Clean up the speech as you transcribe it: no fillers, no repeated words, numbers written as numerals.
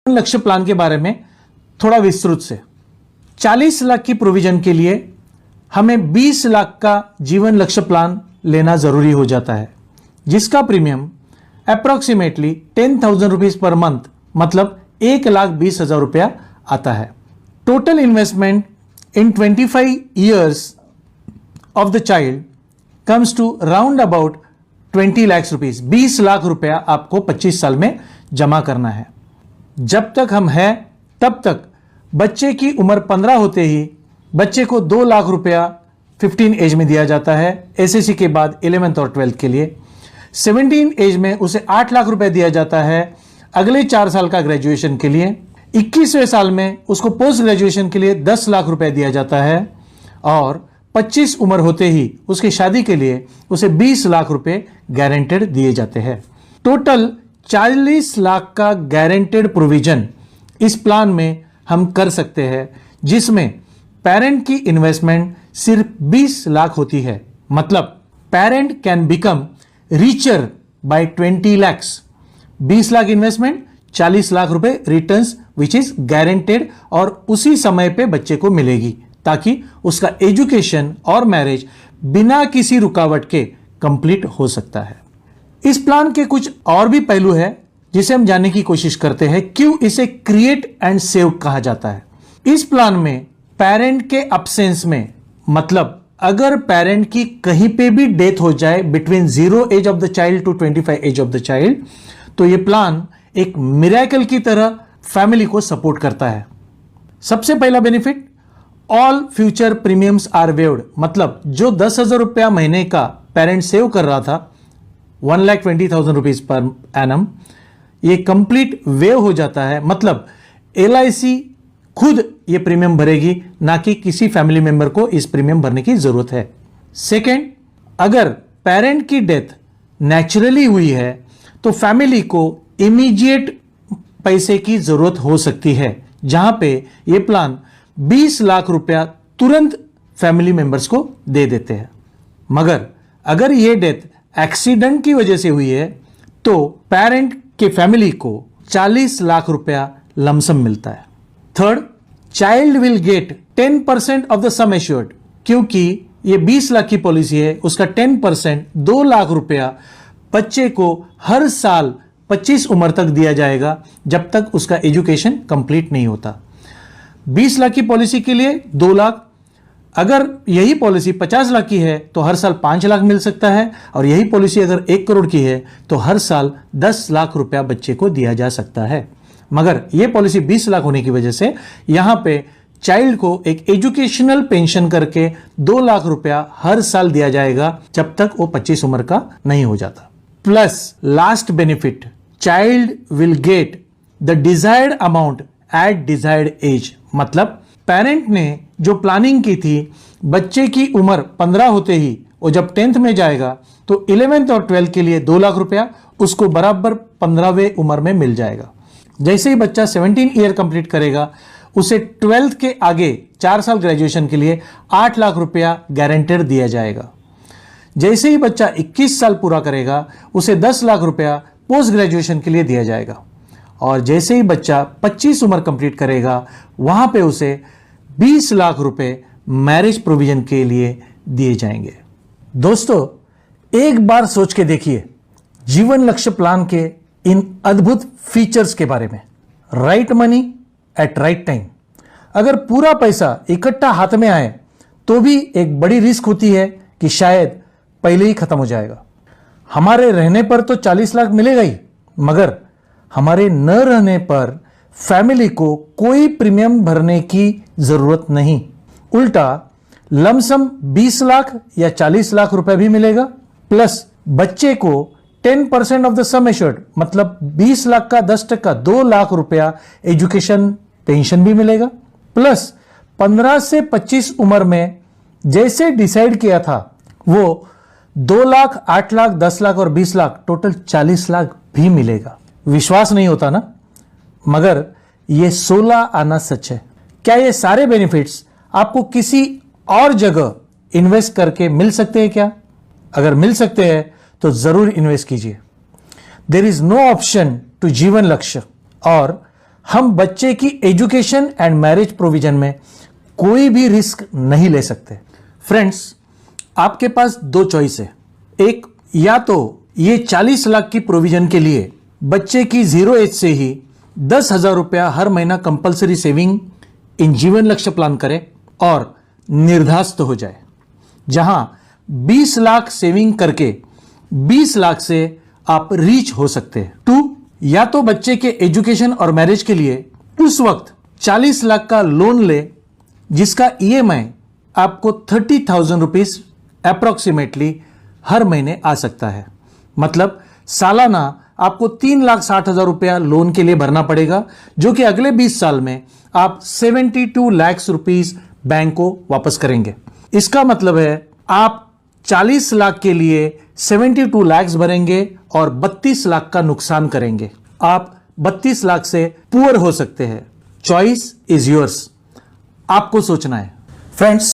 लक्ष्य प्लान के बारे में थोड़ा विस्तृत से। 40 लाख की प्रोविजन के लिए हमें 20 लाख का जीवन लक्ष्य प्लान लेना जरूरी हो जाता है, जिसका premium approximately 10,000 rupees per month, मतलब 1,20,000 रुपया आता है। Total investment in 25 years of the child comes to round about 20 lakhs rupees। 20 lakh रुपया आपको 25 साल में जमा करना है। जब तक हम हैं तब तक बच्चे की उम्र 15 होते ही बच्चे को 2 लाख रुपया 15 एज में दिया जाता है, एसएससी के बाद 11th और 12th के लिए। 17 एज में उसे 8 लाख रुपया दिया जाता है अगले 4 साल का ग्रेजुएशन के लिए। 21वें साल में उसको पोस्ट ग्रेजुएशन के लिए 10 लाख रुपया दिया जाता है और 25 उम्र होते ही उसकी शादी के लिए उसे 20 लाख रुपए गारंटेड दिए जाते हैं। टोटल 40 लाख का गारंटेड प्रोविजन इस प्लान में हम कर सकते हैं, जिसमें पेरेंट की इन्वेस्टमेंट सिर्फ 20 लाख होती है। मतलब parent can become richer by 20 lakhs। 20 lakh investment, 40 lakh रुपए रिटर्न्स विच इज गारंटेड और उसी समय पे बच्चे को मिलेगी, ताकि उसका एजुकेशन और मैरिज बिना किसी रुकावट के कंप्लीट हो सकता है। इस प्लान के कुछ और भी पहलू है जिसे हम जानने की कोशिश करते हैं। क्यों इसे क्रिएट एंड सेव कहा जाता है? इस प्लान में पेरेंट के अब्सेंस में, मतलब अगर पेरेंट की कहीं पे भी डेथ हो जाए between 0 age of the child to 25 age of the child, तो यह प्लान एक मिरेकल की तरह फैमिली को सपोर्ट करता है। सबसे पहला benefit, all future premiums are waived. मतलब जो 10,000 रुपया महीने का पेरेंट सेव कर रहा था, 1,20,000 रुपीज पर एनम, ये कंप्लीट वेव हो जाता है। मतलब LIC खुद ये प्रीमियम भरेगी, ना कि किसी फैमिली मेंबर को इस प्रीमियम भरने की जरूरत है। सेकेंड, अगर पेरेंट की डेथ नेचुरली हुई है तो फैमिली को इमीडिएट पैसे की जरूरत हो सकती है, जहां पे ये प्लान 20 लाख रुपया तुरंत फैमिली मेंबर्स को दे देते हैं। मगर अगर ये डेथ एक्सीडेंट की वजह से हुई है तो पेरेंट के फैमिली को 40 लाख रुपया लमसम मिलता है। Third, child will gate 10% of the sum assured. क्योंकि ये 20 लाख की पॉलिसी है, उसका 10% 2 लाख रुपया बच्चे को हर साल 25 उम्र तक दिया जाएगा, जब तक उसका एजुकेशन कंप्लीट नहीं होता। 20 लाख की पॉलिसी के लिए 2 लाख, अगर यही पॉलिसी 50 लाख की है तो हर साल 5 लाख मिल सकता है, और यही पॉलिसी अगर 1 करोड़ की है तो हर साल 10 लाख रुपया बच्चे को दिया जा सकता है। मगर यह पॉलिसी 20 लाख होने की वजह से यहां पे चाइल्ड को एक एजुकेशनल पेंशन करके 2 लाख रुपया हर साल दिया जाएगा, जब तक वो 25 उम्र का नहीं हो जाता। Plus last benefit, child will get the desired amount at desired age. मतलब पेरेंट ने जो प्लानिंग की थी, बच्चे की उम्र 15 होते ही वो जब 10th में जाएगा तो 11th और 12th के लिए 2 लाख रुपया उसको बराबर 15वें उम्र में मिल जाएगा। जैसे ही बच्चा 17 ईयर कंप्लीट करेगा, उसे 12th के आगे 4 साल ग्रेजुएशन के लिए 8 लाख रुपया गारंटेड दिया जाएगा। जैसे ही बच्चा 21 साल पूरा करेगा, उसे 10 लाख रुपया पोस्ट ग्रेजुएशन के लिए दिया जाएगा। और जैसे ही बच्चा 25 उम्र कंप्लीट करेगा, वहां पे उसे 20 लाख रुपए मैरिज प्रोविजन के लिए दिए जाएंगे। दोस्तों, एक बार सोच के देखिए जीवन लक्ष्य प्लान के इन अद्भुत फीचर्स के बारे में। Right money at right time. अगर पूरा पैसा इकट्ठा हाथ में आए तो भी एक बड़ी रिस्क होती है कि शायद पहले ही खत्म हो जाएगा। हमारे रहने पर तो 40 लाख मिलेगा ही, मगर हमारे न रहने पर फैमिली को कोई प्रीमियम भरने की जरूरत नहीं। उल्टा लमसम 20 लाख या 40 लाख रुपए भी मिलेगा, प्लस बच्चे को 10% ऑफ द सम एश्योर्ड, मतलब 20 लाख का 10% 2 लाख रुपया एजुकेशन पेंशन भी मिलेगा, प्लस 15 से 25 उम्र में जैसे डिसाइड किया था वो 2 लाख, 8 लाख, 10 लाख और 20 लाख, टोटल 40 लाख भी मिलेगा। विश्वास नहीं होता ना? मगर ये 16 आना सच है। क्या ये सारे बेनिफिट्स आपको किसी और जगह इन्वेस्ट करके मिल सकते हैं क्या? अगर मिल सकते हैं तो जरूर इन्वेस्ट कीजिए। There is no option to Jeevan Lakshya, और हम बच्चे की एजुकेशन एंड मैरिज प्रोविजन में कोई भी रिस्क नहीं ले सकते। फ्रेंड्स, आपके पास दो चॉइस है। एक, या तो ये 40 लाख की प्रोविजन के लिए बच्चे की 0 एज से ही 10,000 रुपया हर महीना कंपलसरी सेविंग इन जीवन लक्ष्य प्लान करें और निर्धास्त हो जाए, जहां 20 लाख सेविंग करके 20 लाख से आप रीच हो सकते हैं। 2, या तो बच्चे के एजुकेशन और मैरिज के लिए उस वक्त 40 लाख का लोन ले जिसका EMI आपको 30,000 रुपीज अप्रोक्सीमेटली हर महीने आ सकता है। मतलब सालाना आपको 3,60,000 रुपया लोन के लिए भरना पड़ेगा, जो कि अगले 20 साल में आप 72 लाख रुपीज बैंक को वापस करेंगे। इसका मतलब है आप 40 लाख के लिए 72 लाख भरेंगे और 32 लाख का नुकसान करेंगे। आप 32 लाख से पुअर हो सकते हैं। चॉइस इज योर्स, आपको सोचना है। फ्रेंड्स,